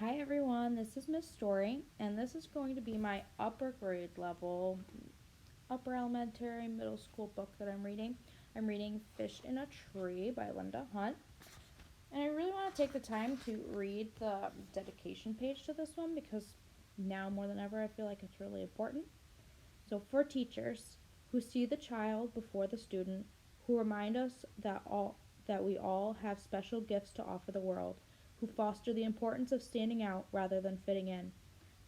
Hi everyone, this is Miss Story, and this is going to be my upper grade level, upper elementary, middle school book that I'm reading. I'm reading Fish in a Tree by Lynda, and I really want to take the time to read the dedication page to this one because now more than ever I feel like it's really important. So, for teachers who see the child before the student, who remind us that we all have special gifts to offer the world, who foster the importance of standing out rather than fitting in,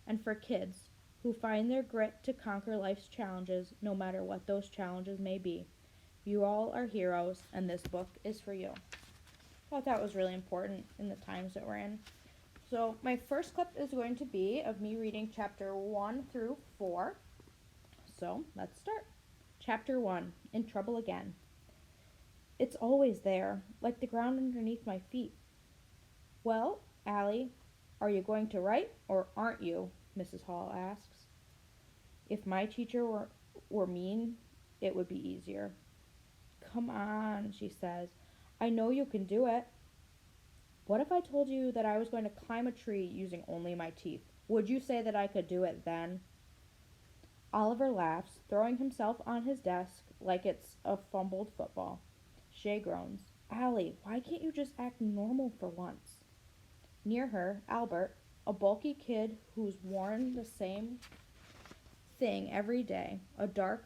and for kids who find their grit to conquer life's challenges no matter what those challenges may be. You all are heroes, and this book is for you. I thought that was really important in the times that we're in. So, my first clip is going to be of me reading chapter 1 through 4. So, let's start. Chapter 1 In Trouble Again. It's always there, like the ground underneath my feet. Well, Allie, are you going to write or aren't you? Mrs. Hall asks. If my teacher were mean, it would be easier. Come on, she says. I know you can do it. What if I told you that I was going to climb a tree using only my teeth? Would you say that I could do it then? Oliver laughs, throwing himself on his desk like it's a fumbled football. Shay groans. Allie, why can't you just act normal for once? Near her, Albert, a bulky kid who's worn the same thing every day, a dark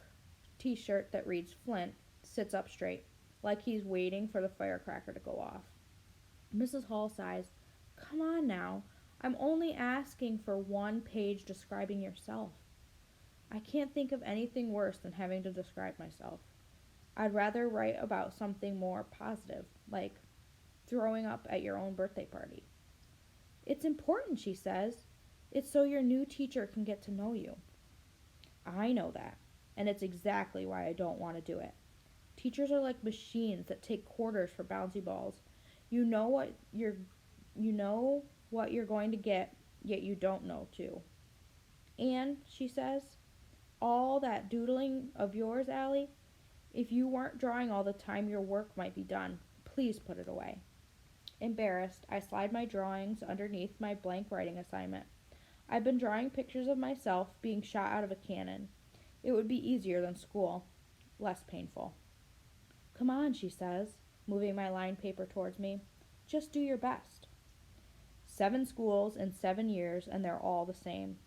t-shirt that reads Flint, sits up straight, like he's waiting for the firecracker to go off. Mrs. Hall sighs. Come on now. I'm only asking for one page describing yourself. I can't think of anything worse than having to describe myself. I'd rather write about something more positive, like throwing up at your own birthday party. It's important, she says. It's so your new teacher can get to know you. I know that, and it's exactly why I don't want to do it. Teachers are like machines that take quarters for bouncy balls. You know what you're you know what you're going to get, yet you don't know too. And, she says, all that doodling of yours, Allie, if you weren't drawing all the time, your work might be done. Please put it away. Embarrassed, I slide my drawings underneath my blank writing assignment. I've been drawing pictures of myself being shot out of a cannon. It would be easier than school, less painful. Come on, she says, moving my lined paper towards me. Just do your best. 7 schools in 7 years, and they're all the same.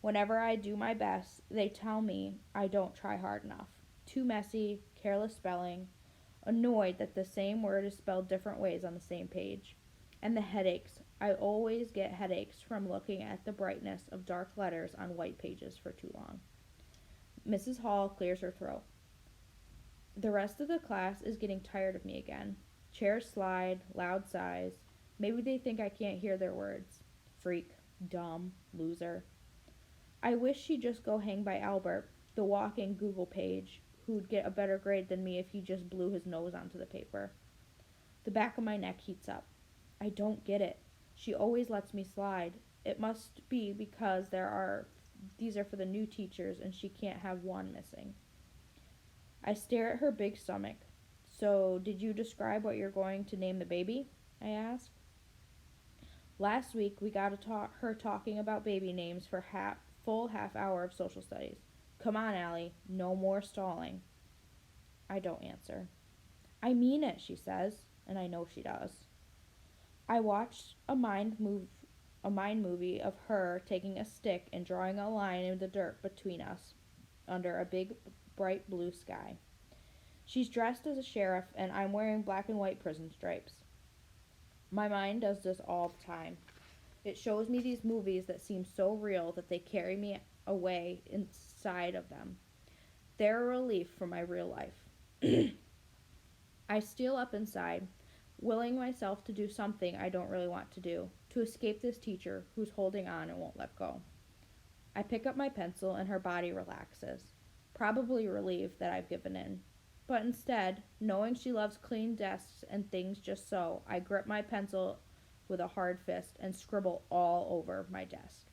Whenever I do my best, they tell me I don't try hard enough. Too messy, careless spelling, annoyed that the same word is spelled different ways on the same page. And the headaches. I always get headaches from looking at the brightness of dark letters on white pages for too long. Mrs. Hall clears her throat. The rest of the class is getting tired of me again. Chairs slide, loud sighs. Maybe they think I can't hear their words. Freak, dumb, loser. I wish she'd just go hang by Albert, the walking Google page, who'd get a better grade than me if he just blew his nose onto the paper. The back of my neck heats up. I don't get it. She always lets me slide. It must be because these are for the new teachers and she can't have one missing. I stare at her big stomach. So, did you describe what you're going to name the baby? I ask. Last week we got her talking about baby names for full half hour of social studies. Come on, Allie, no more stalling. I don't answer. I mean it, she says, and I know she does. I watched a mind movie of her taking a stick and drawing a line in the dirt between us under a big bright blue sky. She's dressed as a sheriff and I'm wearing black and white prison stripes. My mind does this all the time. It shows me these movies that seem so real that they carry me away inside of them. They're a relief from my real life. I steal up inside, willing myself to do something I don't really want to do, to escape this teacher who's holding on and won't let go. I pick up my pencil and her body relaxes, probably relieved that I've given in. But instead, knowing she loves clean desks and things just so, I grip my pencil with a hard fist and scribble all over my desk.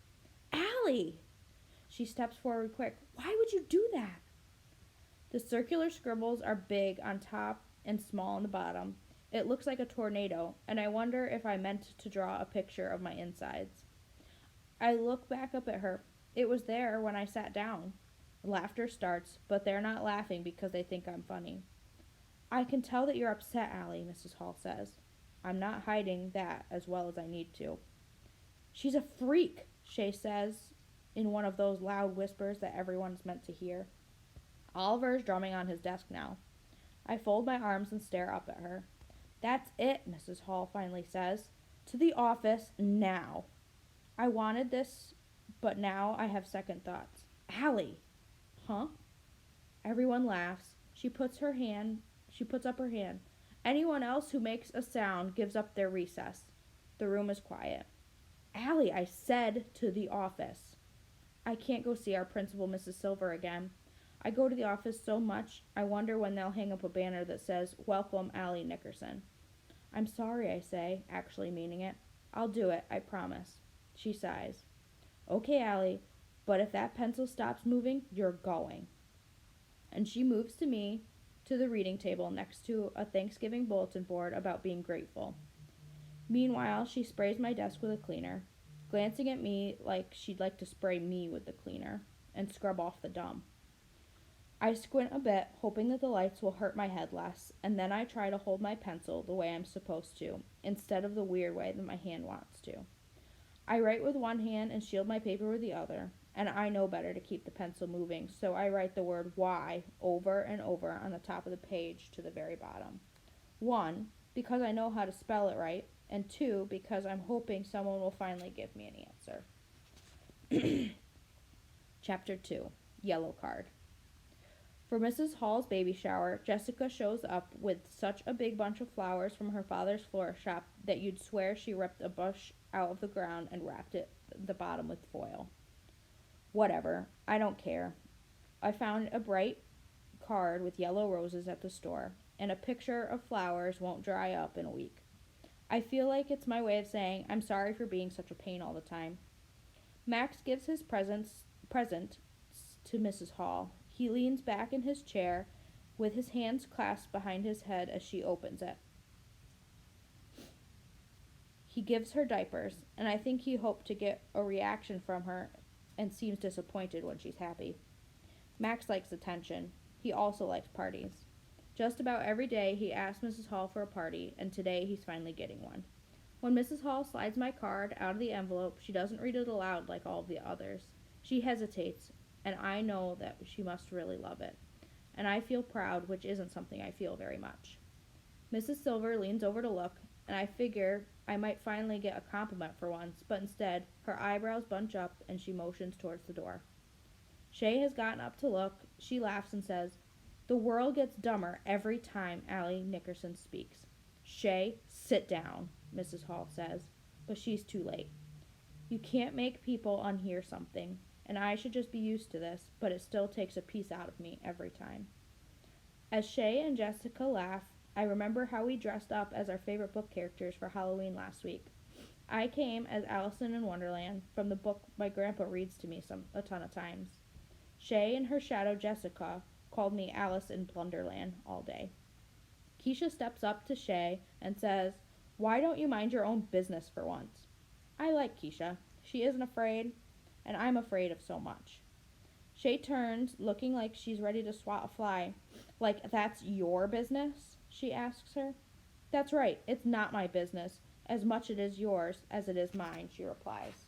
Allie! She steps forward quick. Why would you do that? The circular scribbles are big on top and small on the bottom. It looks like a tornado, and I wonder if I meant to draw a picture of my insides. I look back up at her. It was there when I sat down. Laughter starts, but they're not laughing because they think I'm funny. I can tell that you're upset, Allie, Mrs. Hall says. I'm not hiding that as well as I need to. She's a freak, Shay says in one of those loud whispers that everyone's meant to hear. Oliver is drumming on his desk now. I fold my arms and stare up at her. That's it, Mrs. Hall finally says. To the office now. I wanted this, but now I have second thoughts. Allie! Huh? Everyone laughs. She puts up her hand. Anyone else who makes a sound gives up their recess. The room is quiet. Allie, I said to the office. I can't go see our principal, Mrs. Silver, again. I go to the office so much, I wonder when they'll hang up a banner that says, Welcome, Allie Nickerson. I'm sorry, I say, actually meaning it. I'll do it, I promise. She sighs. Okay, Allie, but if that pencil stops moving, you're going. And she moves to the reading table next to a Thanksgiving bulletin board about being grateful. Meanwhile, she sprays my desk with a cleaner, glancing at me like she'd like to spray me with the cleaner and scrub off the dumb. I squint a bit, hoping that the lights will hurt my head less, and then I try to hold my pencil the way I'm supposed to, instead of the weird way that my hand wants to. I write with one hand and shield my paper with the other, and I know better to keep the pencil moving, so I write the word why over and over on the top of the page to the very bottom. 1, because I know how to spell it right, and 2, because I'm hoping someone will finally give me an answer. Chapter 2, Yellow Card. For Mrs. Hall's baby shower, Jessica shows up with such a big bunch of flowers from her father's florist shop that you'd swear she ripped a bush out of the ground and wrapped it the bottom with foil. Whatever, I don't care. I found a bright card with yellow roses at the store, and a picture of flowers won't dry up in a week. I feel like it's my way of saying I'm sorry for being such a pain all the time. Max gives his present to Mrs. Hall. He leans back in his chair with his hands clasped behind his head as she opens it. He gives her diapers, and I think he hoped to get a reaction from her and seems disappointed when she's happy. Max likes attention. He also likes parties. Just about every day he asks Mrs. Hall for a party, and today he's finally getting one. When Mrs. Hall slides my card out of the envelope, she doesn't read it aloud like all of the others. She hesitates, and I know that she must really love it. And I feel proud, which isn't something I feel very much. Mrs. Silver leans over to look, and I figure I might finally get a compliment for once, but instead, her eyebrows bunch up and she motions towards the door. Shay has gotten up to look. She laughs and says, The world gets dumber every time Allie Nickerson speaks. Shay, sit down, Mrs. Hall says, but she's too late. You can't make people unhear something, and I should just be used to this, but it still takes a piece out of me every time. As Shay and Jessica laugh, I remember how we dressed up as our favorite book characters for Halloween last week. I came as Alice in Wonderland from the book my grandpa reads to me a ton of times. Shay and her shadow Jessica called me Alice in Blunderland all day. Keisha steps up to Shay and says, Why don't you mind your own business for once? I like Keisha. She isn't afraid, and I'm afraid of so much. Shay turns, looking like she's ready to swat a fly. Like, that's your business? She asks her. That's right, it's not my business, as much it is yours as it is mine, she replies.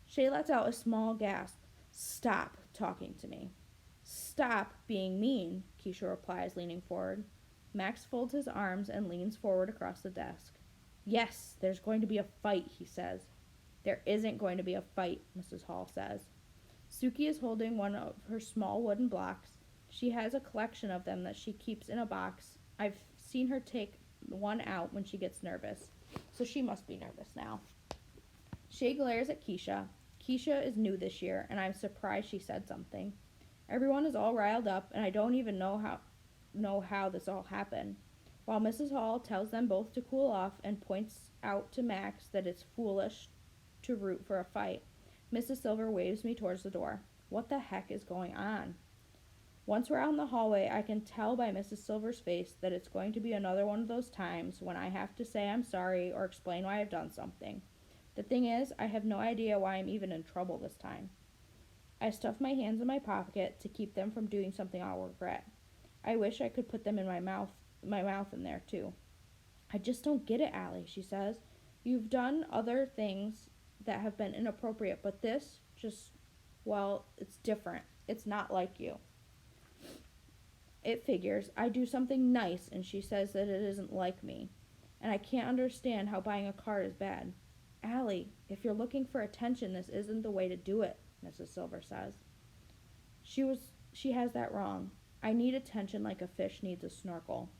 Shay lets out a small gasp. Stop talking to me. Stop being mean, Keisha replies, leaning forward. Max folds his arms and leans forward across the desk. Yes, there's going to be a fight, he says. There isn't going to be a fight, Mrs. Hall says. Suki is holding one of her small wooden blocks. She has a collection of them that she keeps in a box. I've seen her take one out when she gets nervous, so she must be nervous now. Shay glares at Keisha. Keisha is new this year, and I'm surprised she said something. Everyone is all riled up, and I don't even know how this all happened. While Mrs. Hall tells them both to cool off and points out to Max that it's foolish to root for a fight, Mrs. Silver waves me towards the door. What the heck is going on? Once we're out in the hallway, I can tell by Mrs. Silver's face that it's going to be another one of those times when I have to say I'm sorry or explain why I've done something. The thing is, I have no idea why I'm even in trouble this time. I stuff my hands in my pocket to keep them from doing something I'll regret. I wish I could put them in my mouth in there too. I just don't get it, Allie, she says. You've done other things that have been inappropriate, but this just, well, it's different. It's not like you. It figures. I do something nice, and she says that it isn't like me. And I can't understand how buying a card is bad. Allie, if you're looking for attention, this isn't the way to do it, Mrs. Silver says. She has that wrong. I need attention like a fish needs a snorkel.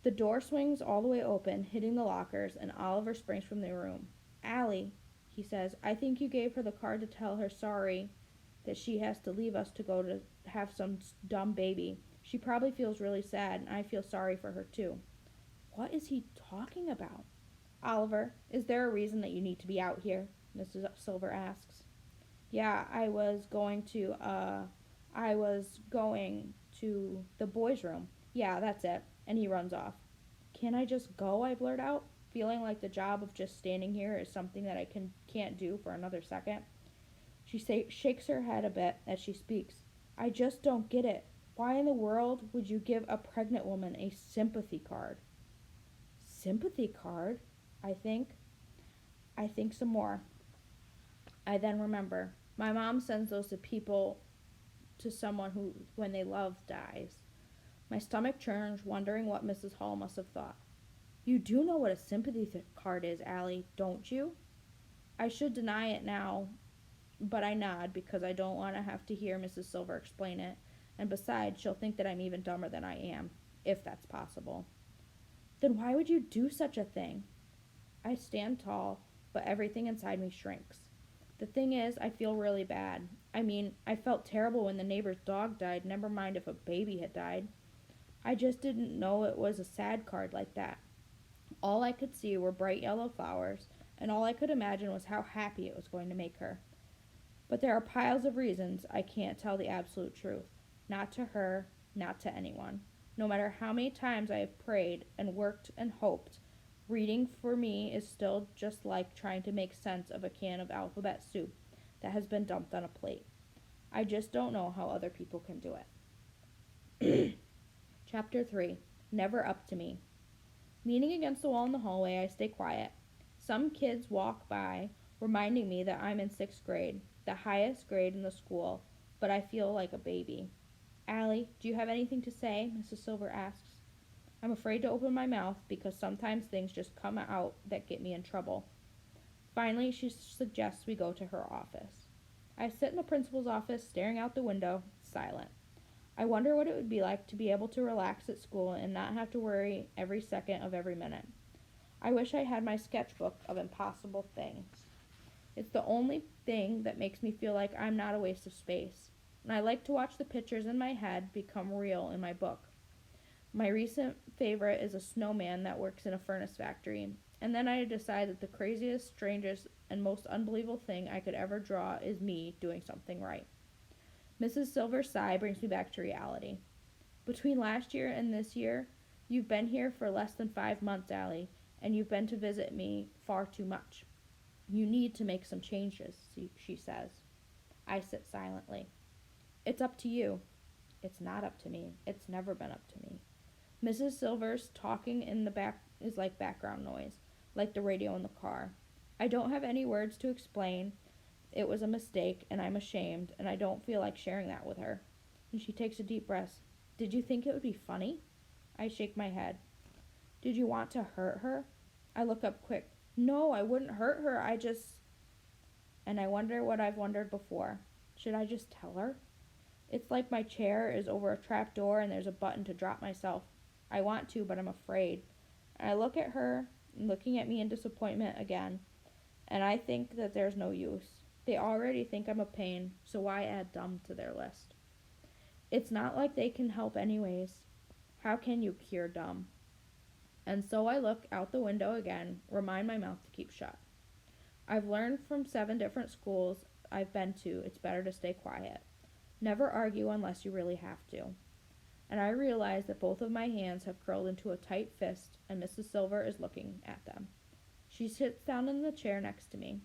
The door swings all the way open, hitting the lockers, and Oliver springs from the room. Allie, he says, I think you gave her the card to tell her sorry that she has to leave us to go to have some dumb baby. She probably feels really sad, and I feel sorry for her too. What is he talking about? Oliver, is there a reason that you need to be out here? Mrs. Silver asks. Yeah, I was going to the boys' room. Yeah, that's it. And he runs off. Can I just go? I blurt out, feeling like the job of just standing here is something that I can't do for another second. She shakes her head a bit as she speaks. I just don't get it. Why in the world would you give a pregnant woman a sympathy card? Sympathy card? I think. I think some more. I then remember. My mom sends those to people, to someone who, when they love, dies. My stomach churns, wondering what Mrs. Hall must have thought. You do know what a sympathy card is, Allie, don't you? I should deny it now, but I nod because I don't want to have to hear Mrs. Silver explain it, and besides, she'll think that I'm even dumber than I am, if that's possible. Then why would you do such a thing? I stand tall, but everything inside me shrinks. The thing is, I feel really bad. I mean, I felt terrible when the neighbor's dog died, never mind if a baby had died. I just didn't know it was a sad card like that. All I could see were bright yellow flowers, and all I could imagine was how happy it was going to make her. But there are piles of reasons I can't tell the absolute truth. Not to her, not to anyone. No matter how many times I have prayed and worked and hoped, reading for me is still just like trying to make sense of a can of alphabet soup that has been dumped on a plate. I just don't know how other people can do it. Chapter 3. Never up to me. Leaning against the wall in the hallway, I stay quiet. Some kids walk by, reminding me that I'm in 6th grade, the highest grade in the school, but I feel like a baby. Allie, do you have anything to say? Mrs. Silver asks. I'm afraid to open my mouth because sometimes things just come out that get me in trouble. Finally, she suggests we go to her office. I sit in the principal's office, staring out the window, silent. I wonder what it would be like to be able to relax at school and not have to worry every second of every minute. I wish I had my sketchbook of impossible things. It's the only thing that makes me feel like I'm not a waste of space. And I like to watch the pictures in my head become real in my book. My recent favorite is a snowman that works in a furnace factory. And then I decide that the craziest, strangest, and most unbelievable thing I could ever draw is me doing something right. Mrs. Silver's sigh brings me back to reality. Between last year and this year, you've been here for less than 5 months, Allie, and you've been to visit me far too much. You need to make some changes, she says. I sit silently. It's up to you. It's not up to me. It's never been up to me. Mrs. Silver's talking in the back is like background noise, like the radio in the car. I don't have any words to explain. It was a mistake, and I'm ashamed, and I don't feel like sharing that with her. And she takes a deep breath. Did you think it would be funny? I shake my head. Did you want to hurt her? I look up quick. No, I wouldn't hurt her. And I wonder what I've wondered before. Should I just tell her? It's like my chair is over a trap door and there's a button to drop myself. I want to, but I'm afraid. And I look at her, looking at me in disappointment again, and I think that there's no use. They already think I'm a pain, so why add dumb to their list? It's not like they can help anyways. How can you cure dumb? And so I look out the window again, remind my mouth to keep shut. I've learned from 7 different schools I've been to, it's better to stay quiet. Never argue unless you really have to. And I realize that both of my hands have curled into a tight fist, and Mrs. Silver is looking at them. She sits down in the chair next to me.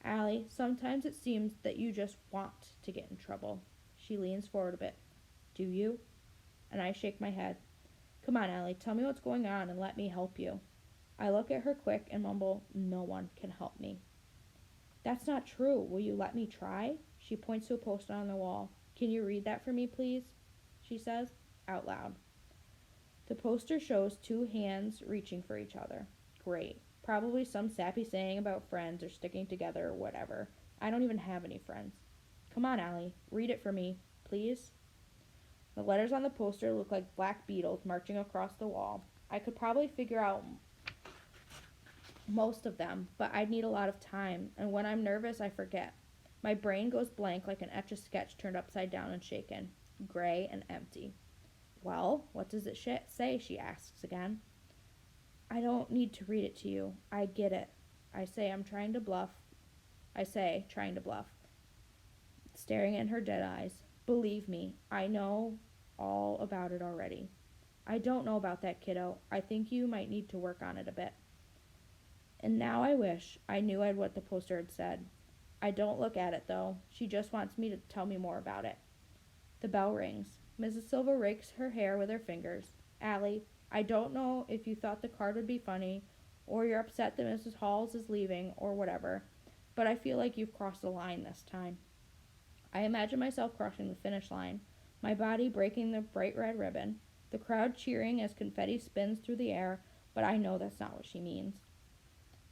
Allie, sometimes it seems that you just want to get in trouble. She leans forward a bit. Do you? And I shake my head. Come on, Allie, tell me what's going on and let me help you. I look at her quick and mumble, no one can help me. That's not true. Will you let me try? She points to a poster on the wall. Can you read that for me, please? She says, out loud. The poster shows two hands reaching for each other. Great. Probably some sappy saying about friends or sticking together or whatever. I don't even have any friends. Come on, Allie. Read it for me, please. The letters on the poster look like black beetles marching across the wall. I could probably figure out most of them, but I'd need a lot of time, and when I'm nervous, I forget. My brain goes blank like an Etch-a-Sketch turned upside down and shaken, gray and empty. Well, what does it say? She asks again. I don't need to read it to you. I get it. I say, trying to bluff, staring in her dead eyes. Believe me, I know all about it already. I don't know about that, kiddo. I think you might need to work on it a bit. And now I wish I knew what the poster had said. I don't look at it, though. She just wants me to tell me more about it. The bell rings. Mrs. Silver rakes her hair with her fingers. Allie, I don't know if you thought the card would be funny, or you're upset that Mrs. Halls is leaving, or whatever, but I feel like you've crossed the line this time. I imagine myself crossing the finish line, my body breaking the bright red ribbon, the crowd cheering as confetti spins through the air, but I know that's not what she means.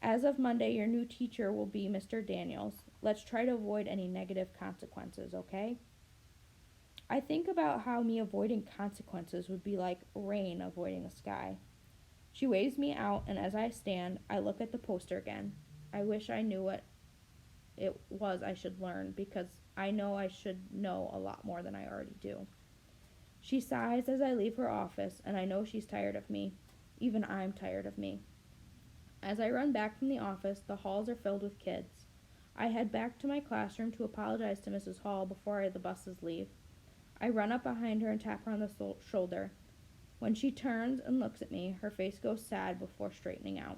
As of Monday, your new teacher will be Mr. Daniels. Let's try to avoid any negative consequences, okay? I think about how me avoiding consequences would be like rain avoiding the sky. She waves me out, and as I stand, I look at the poster again. I wish I knew what it was I should learn, because I know I should know a lot more than I already do. She sighs as I leave her office, and I know she's tired of me. Even I'm tired of me. As I run back from the office, the halls are filled with kids. I head back to my classroom to apologize to Mrs. Hall before the buses leave. I run up behind her and tap her on the shoulder. When she turns and looks at me, her face goes sad before straightening out.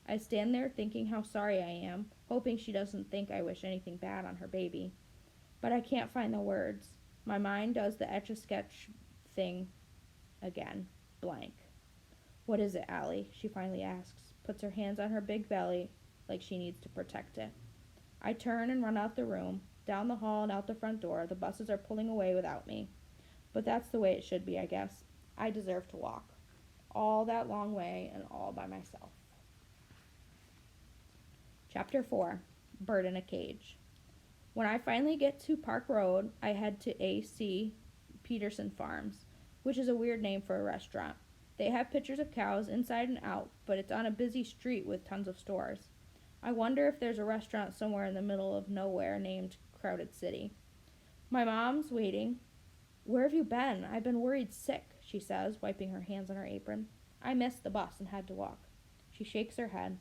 I stand there thinking how sorry I am, hoping she doesn't think I wish anything bad on her baby. But I can't find the words. My mind does the Etch-a-Sketch thing again. Blank. What is it, Allie? She finally asks, puts her hands on her big belly like she needs to protect it. I turn and run out the room, down the hall and out the front door. The buses are pulling away without me. But that's the way it should be, I guess. I deserve to walk. All that long way and all by myself. Chapter 4. Bird in a Cage. When I finally get to Park Road, I head to A.C. Peterson Farms, which is a weird name for a restaurant. They have pictures of cows inside and out, but it's on a busy street with tons of stores. I wonder if there's a restaurant somewhere in the middle of nowhere named Crowded City. My mom's waiting. Where have you been? I've been worried sick, she says, wiping her hands on her apron. I missed the bus and had to walk. She shakes her head.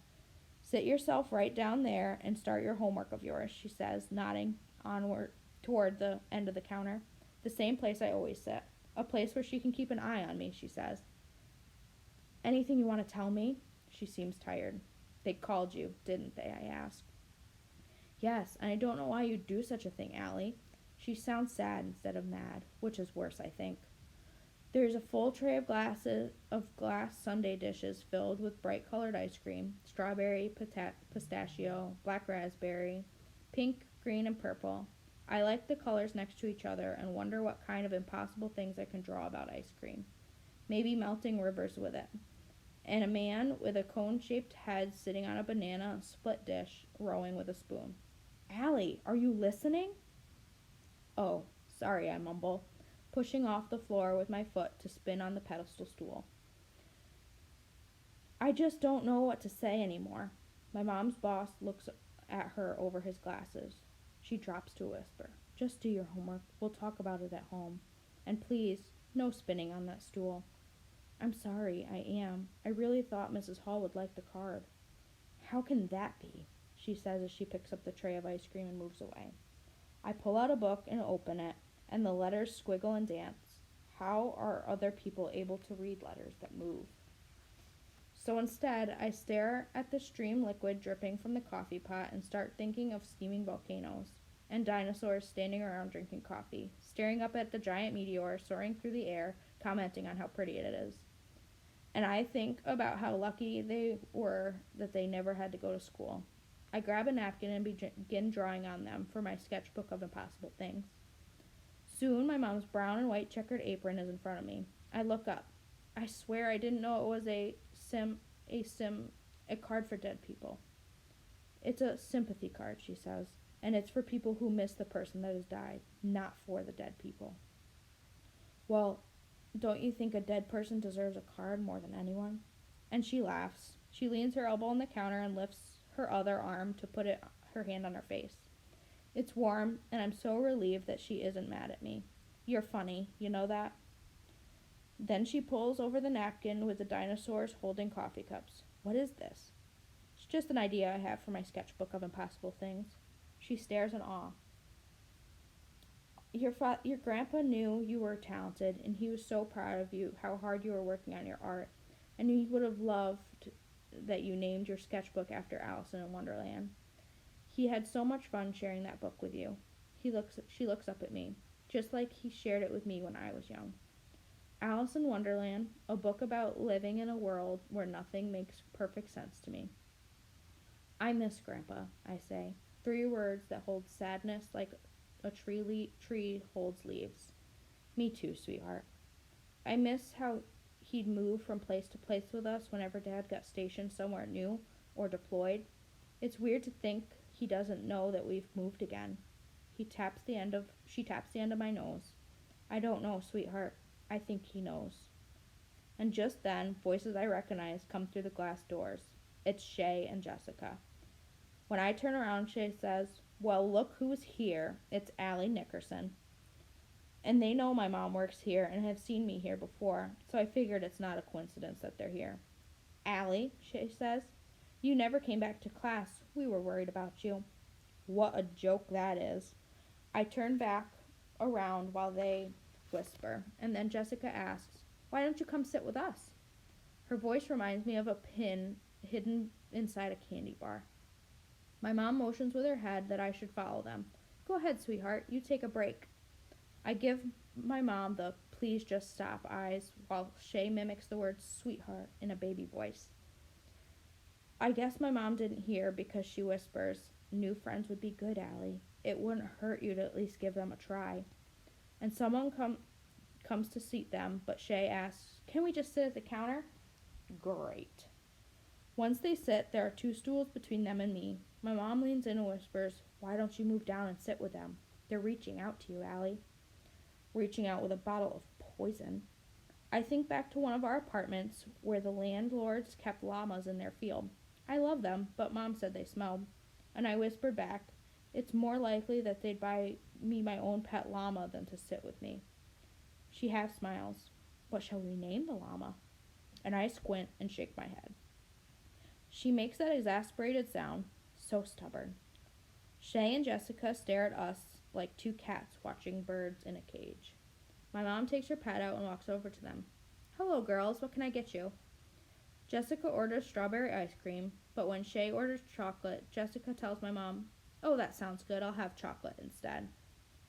Sit yourself right down there and start your homework of yours, she says, nodding onward toward the end of the counter. The same place I always sit. A place where she can keep an eye on me, she says. Anything you want to tell me? She seems tired. They called you, didn't they? I ask. Yes, and I don't know why you'd do such a thing, Allie. She sounds sad instead of mad, which is worse, I think. There's a full tray of glass sundae dishes filled with bright-colored ice cream, strawberry, pistachio, black raspberry, pink, green, and purple. I like the colors next to each other and wonder what kind of impossible things I can draw about ice cream. Maybe melting rivers with it. And a man with a cone-shaped head sitting on a banana split dish, rowing with a spoon. Allie, are you listening? Oh, sorry, I mumble, pushing off the floor with my foot to spin on the pedestal stool. I just don't know what to say anymore. My mom's boss looks at her over his glasses. She drops to a whisper. Just do your homework. We'll talk about it at home. And please, no spinning on that stool. I'm sorry, I am. I really thought Mrs. Hall would like the card. How can that be? She says as she picks up the tray of ice cream and moves away. I pull out a book and open it, and the letters squiggle and dance. How are other people able to read letters that move? So instead, I stare at the stream liquid dripping from the coffee pot and start thinking of steaming volcanoes and dinosaurs standing around drinking coffee, staring up at the giant meteor soaring through the air, commenting on how pretty it is. And I think about how lucky they were that they never had to go to school. I grab a napkin and begin drawing on them for my sketchbook of impossible things. Soon, my mom's brown and white checkered apron is in front of me. I look up. I swear I didn't know it was a card for dead people. It's a sympathy card, she says, and it's for people who miss the person that has died, not for the dead people. Well, don't you think a dead person deserves a card more than anyone? And she laughs. She leans her elbow on the counter and lifts her other arm to put her hand on her face. It's warm, and I'm so relieved that she isn't mad at me. You're funny, you know that? Then she pulls over the napkin with the dinosaurs holding coffee cups. What is this? It's just an idea I have for my sketchbook of impossible things. She stares in awe. Your grandpa knew you were talented, and he was so proud of you, how hard you were working on your art, and he would have loved that you named your sketchbook after Alice in Wonderland. He had so much fun sharing that book with you. She looks up at me, just like he shared it with me when I was young. Alice in Wonderland, a book about living in a world where nothing makes perfect sense to me. I miss Grandpa, I say, 3 words that hold sadness like a tree holds leaves. Me too, sweetheart. I miss how he'd move from place to place with us whenever Dad got stationed somewhere new or deployed. It's weird to think he doesn't know that we've moved again. She taps the end of my nose. I don't know, sweetheart. I think he knows. And just then, voices I recognize come through the glass doors. It's Shay and Jessica. When I turn around, Shay says, "Well, look who's here. It's Allie Nickerson." And they know my mom works here and have seen me here before, so I figured it's not a coincidence that they're here. "Allie," Shay says, "you never came back to class. We were worried about you." What a joke that is. I turn back around while they whisper, and then Jessica asks, "Why don't you come sit with us?" Her voice reminds me of a pin hidden inside a candy bar. My mom motions with her head that I should follow them. "Go ahead, sweetheart, you take a break." I give my mom the "please just stop" eyes while Shay mimics the word sweetheart in a baby voice. I guess my mom didn't hear because she whispers, "New friends would be good, Allie. It wouldn't hurt you to at least give them a try." And someone comes to seat them, but Shay asks, "Can we just sit at the counter?" Great. Once they sit, there are 2 stools between them and me. My mom leans in and whispers, "Why don't you move down and sit with them? They're reaching out to you, Allie." Reaching out with a bottle of poison. I think back to one of our apartments where the landlords kept llamas in their field. I love them, but Mom said they smelled. And I whispered back, "It's more likely that they'd buy me my own pet llama than to sit with me." She half smiles. "What shall we name the llama?" And I squint and shake my head. She makes that exasperated sound, so stubborn. Shay and Jessica stare at us like 2 cats watching birds in a cage. My mom takes her pet out and walks over to them. "Hello, girls, what can I get you?" Jessica orders strawberry ice cream, but when Shay orders chocolate, Jessica tells my mom, "Oh, that sounds good, I'll have chocolate instead."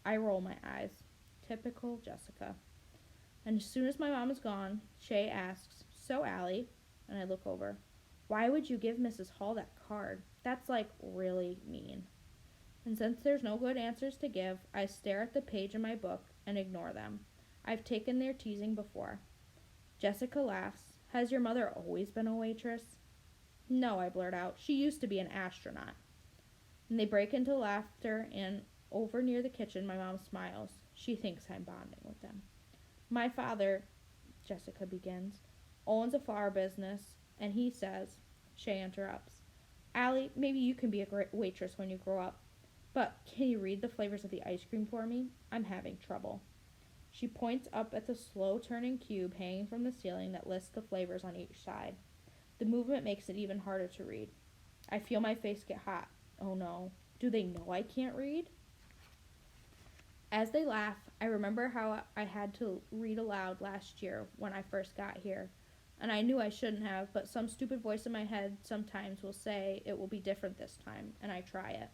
I roll my eyes. Typical Jessica. And as soon as my mom is gone, Shay asks, "So, Allie," and I look over, "why would you give Mrs. Hall that card? That's like really mean." And since there's no good answers to give, I stare at the page in my book and ignore them. I've taken their teasing before. Jessica laughs. "Has your mother always been a waitress?" "No," I blurt out. "She used to be an astronaut." And they break into laughter, and over near the kitchen, my mom smiles. She thinks I'm bonding with them. "My father," Jessica begins, "owns a flower business, and he says," Shay interrupts, "Allie, maybe you can be a great waitress when you grow up. But can you read the flavors of the ice cream for me? I'm having trouble." She points up at the slow-turning cube hanging from the ceiling that lists the flavors on each side. The movement makes it even harder to read. I feel my face get hot. Oh no. Do they know I can't read? As they laugh, I remember how I had to read aloud last year when I first got here. And I knew I shouldn't have, but some stupid voice in my head sometimes will say it will be different this time, and I try it.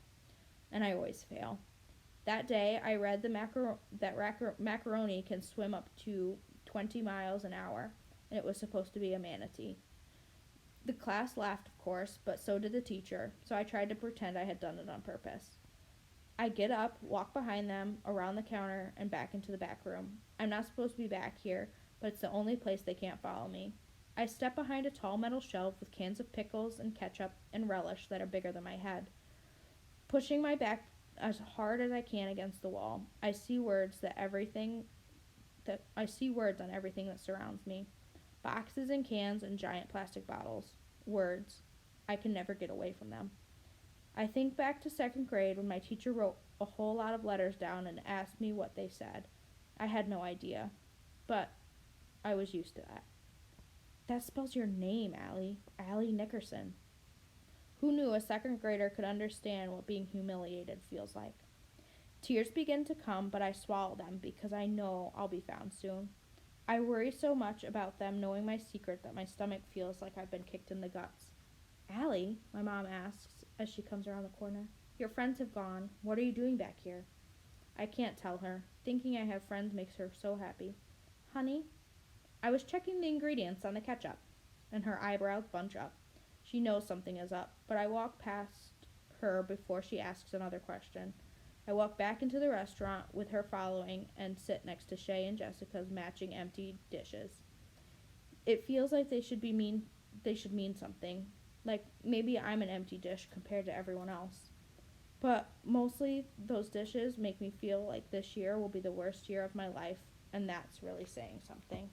And I always fail. That day, I read that macaroni can swim up to 20 miles an hour, and it was supposed to be a manatee. The class laughed, of course, but so did the teacher, so I tried to pretend I had done it on purpose. I get up, walk behind them, around the counter, and back into the back room. I'm not supposed to be back here, but it's the only place they can't follow me. I step behind a tall metal shelf with cans of pickles and ketchup and relish that are bigger than my head. Pushing my back as hard as I can against the wall, I see words on everything that surrounds me. Boxes and cans and giant plastic bottles. Words. I can never get away from them. I think back to second grade when my teacher wrote a whole lot of letters down and asked me what they said. I had no idea, but I was used to that. That spells your name, Allie. Allie Nickerson. Who knew a second grader could understand what being humiliated feels like? Tears begin to come, but I swallow them because I know I'll be found soon. I worry so much about them knowing my secret that my stomach feels like I've been kicked in the guts. Allie, my mom asks as she comes around the corner, your friends have gone. What are you doing back here? I can't tell her. Thinking I have friends makes her so happy. Honey, I was checking the ingredients on the ketchup, and her eyebrows bunch up. She knows something is up, but I walk past her before she asks another question. I walk back into the restaurant with her following and sit next to Shay and Jessica's matching empty dishes. It feels like they should mean something. Like maybe I'm an empty dish compared to everyone else. But mostly those dishes make me feel like this year will be the worst year of my life, and that's really saying something.